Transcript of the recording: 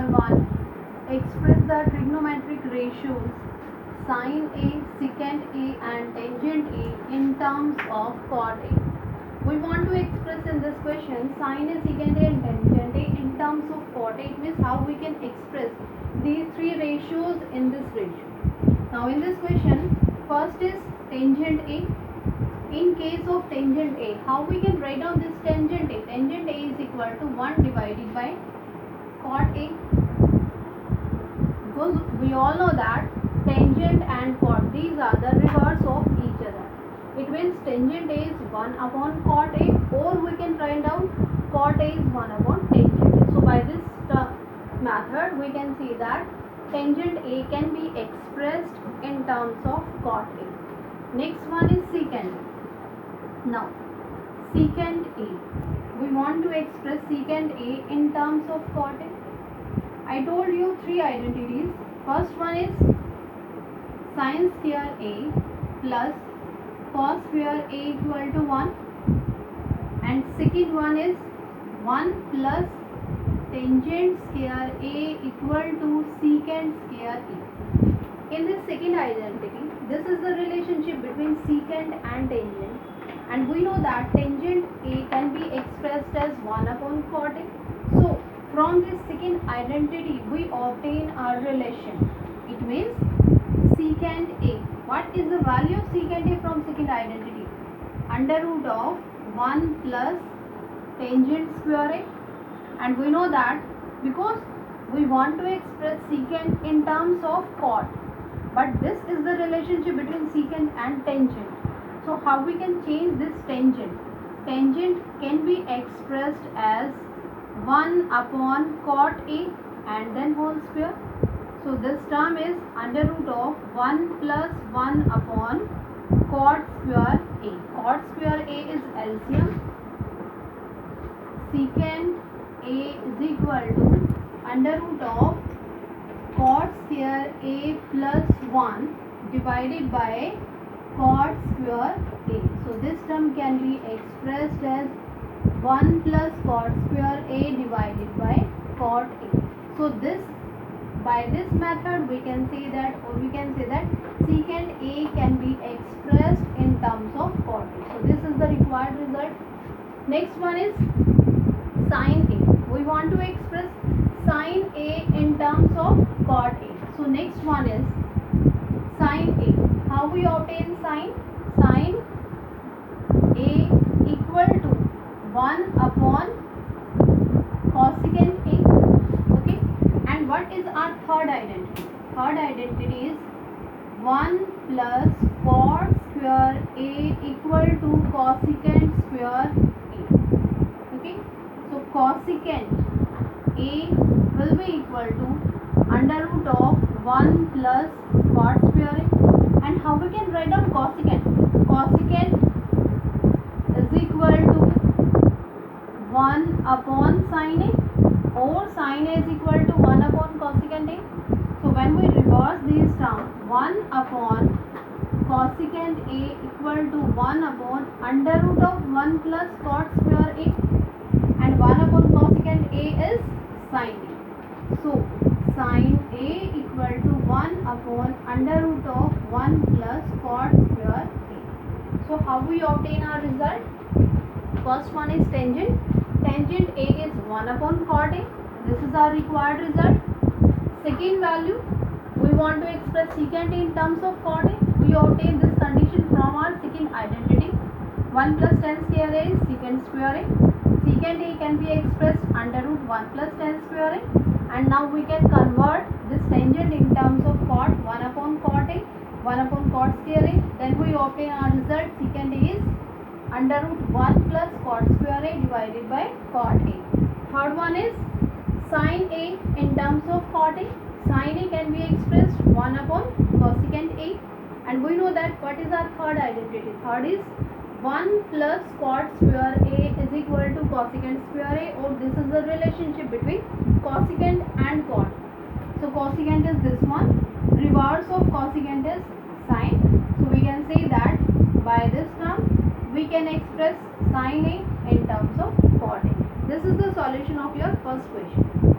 number 1. Express the trigonometric ratios sine A, secant A and tangent A in terms of cot A. We want to express in this question sine A, secant A and tangent A in terms of cot A. It means how we can express these three ratios in this ratio. Now in this question, first is tangent A. In case of tangent A, how we can write down this tangent A? Tangent A is equal to 1 divided by cot A. Because we all know that tangent and cot, these are the reverse of each other. It means tangent A is 1 upon cot A, or we can write down cot A is 1 upon tangent A. So by this method we can see that tangent A can be expressed in terms of cot A. Next one is secant A. Now secant A, we want to express secant A in terms of cot A. I told you three identities. First one is sin square A plus cos square A equal to 1, and second one is 1 plus tangent square A equal to secant square A. In this second identity, this is the relationship between secant and tangent, and we know that tangent A can be expressed as 1 upon cot A. So from this second identity we obtain our relation. It means secant A. What is the value of secant A from second identity? Under root of 1 plus tangent square A. And we know that because we want to express secant in terms of cot, but this is the relationship between secant and tangent. So how we can change this tangent? Tangent can be expressed as 1 upon cot A and then whole square. So this term is under root of 1 plus 1 upon cot square A. Cot square A is LCM. Secant A is equal to under root of cot square A plus 1 divided by cot square A. So this term can be expressed as 1 plus cot square A divided by cot A. So this, by this method we can say that, or we can say that secant A can be expressed in terms of cot A. So this is the required result. Next one is sin A. We want to express sin A in terms of cot A. So next one is sin A. How we obtain sin? Sin A equal to 1 upon cosecant A. Okay. And what is our third identity? Third identity is 1 plus cot square A equal to cosecant square A. Okay. So cosecant A will be equal to under root of 1 plus cot square A. And how we can write down cosecant? Cosecant is equal to 1 upon sin A, or sin A is equal to 1 upon cosecant A. So when we reverse these terms, 1 upon cosecant A equal to 1 upon under root of 1 plus cot square A, and 1 upon cosecant A is sin A. So sin A equal to 1 upon under root of 1 plus cot square A. So how we obtain our result? First one is tangent. Tangent A is 1 upon cot A. This is our required result. Second value, we want to express secant A in terms of cot A. We obtain this condition from our second identity. 1 plus tan square A is secant square A. Secant A can be expressed under root 1 plus tan square A. And now we can convert this tangent in terms of cot. 1 upon cot A, 1 upon cot square A. Then we obtain our result. Secant A is under root 1 plus cot square A divided by cot A. Third one is sin A in terms of cot A. Sin A can be expressed 1 upon cosecant A. And we know that what is our third identity? Third is 1 plus cot square A is equal to cosecant square A, or this is the relationship between cosecant and cot. So cosecant is this one, reverse of cosecant is sine. So we can say that by this term we can express sin A in terms of cot A. This is the solution of your first question.